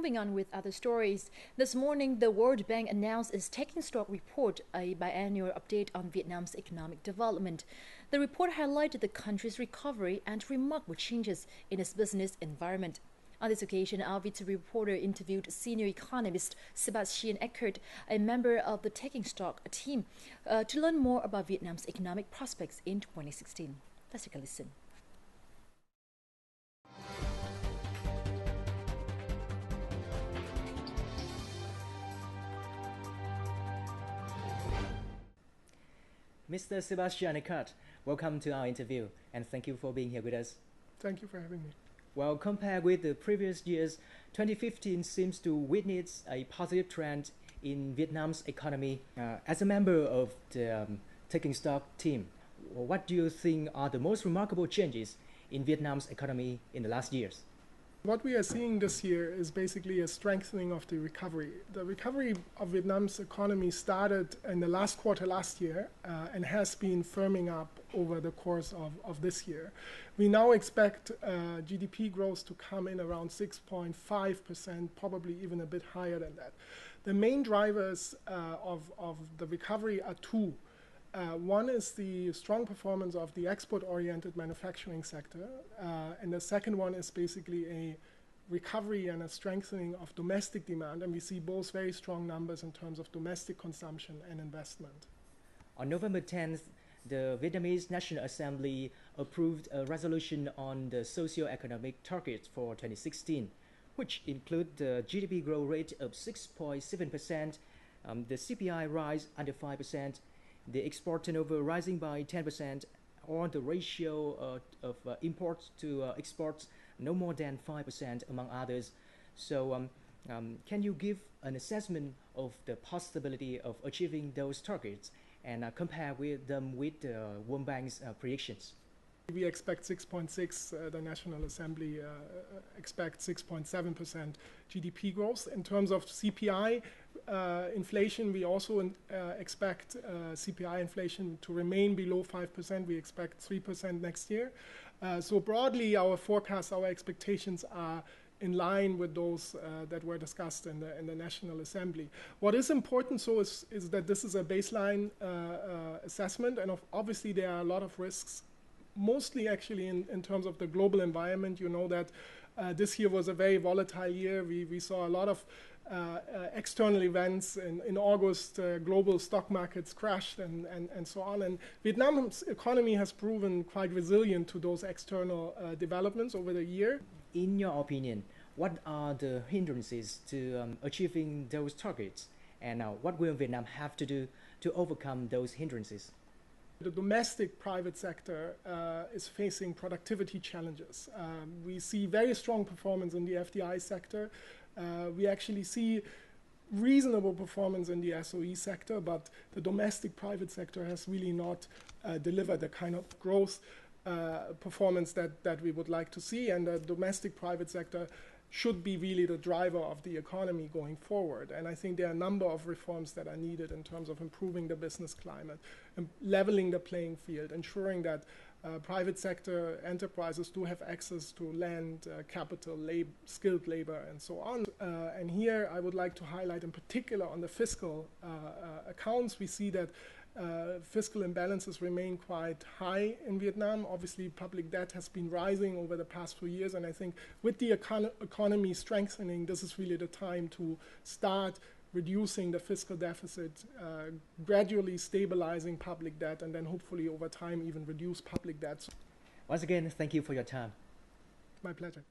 Moving on with other stories, this morning the World Bank announced its Taking Stock report, a biannual update on Vietnam's economic development. The report highlighted the country's recovery and remarkable changes in its business environment. On this occasion, our VT reporter interviewed senior economist Sebastian Eckert, a member of the Taking Stock team, to learn more about Vietnam's economic prospects in 2016. Let's take a listen. Mr. Sebastian Eckert, welcome to our interview, and thank you for being here with us. Thank you for having me. Well, compared with the previous years, 2015 seems to witness a positive trend in Vietnam's economy. As a member of the Taking Stock team, what do you think are the most remarkable changes in Vietnam's economy in the last years? What we are seeing this year is basically a strengthening of the recovery. The recovery of Vietnam's economy started in the last quarter last year and has been firming up over the course of this year. We now expect GDP growth to come in around 6.5%, probably even a bit higher than that. The main drivers of the recovery are two. One is the strong performance of the export-oriented manufacturing sector, and the second one is basically a recovery and a strengthening of domestic demand, and we see both very strong numbers in terms of domestic consumption and investment. On November 10th, the Vietnamese National Assembly approved a resolution on the socio-economic targets for 2016, which include the GDP growth rate of 6.7%, the CPI rise under 5%, the export turnover rising by 10%, or the ratio of imports to exports no more than 5%, among others. So can you give an assessment of the possibility of achieving those targets and compare with them with the World Bank's predictions? We expect 6.6%, the National Assembly expects 6.7% GDP growth. In terms of CPI inflation, we also expect CPI inflation to remain below 5%. We expect 3% next year. So broadly, our forecasts, our expectations are in line with those that were discussed in the National Assembly. What is important so is that this is a baseline assessment, and obviously there are a lot of risks, mostly actually in terms of the global environment. You know that this year was a very volatile year. We saw a lot of external events. In August, global stock markets crashed and so on. And Vietnam's economy has proven quite resilient to those external developments over the year. In your opinion, what are the hindrances to achieving those targets? And what will Vietnam have to do to overcome those hindrances? The domestic private sector is facing productivity challenges. We see very strong performance in the FDI sector. We actually see reasonable performance in the SOE sector, but the domestic private sector has really not delivered the kind of growth performance that we would like to see, and the domestic private sector should be really the driver of the economy going forward. And I think there are a number of reforms that are needed in terms of improving the business climate, leveling the playing field, ensuring that private sector enterprises do have access to land, capital, skilled labor, and so on. And here I would like to highlight in particular on the fiscal accounts. We see that fiscal imbalances remain quite high in Vietnam. Obviously, public debt has been rising over the past few years, and I think with the economy strengthening, this is really the time to start reducing the fiscal deficit, gradually stabilizing public debt, and then hopefully over time even reduce public debt. Once again, thank you for your time. My pleasure.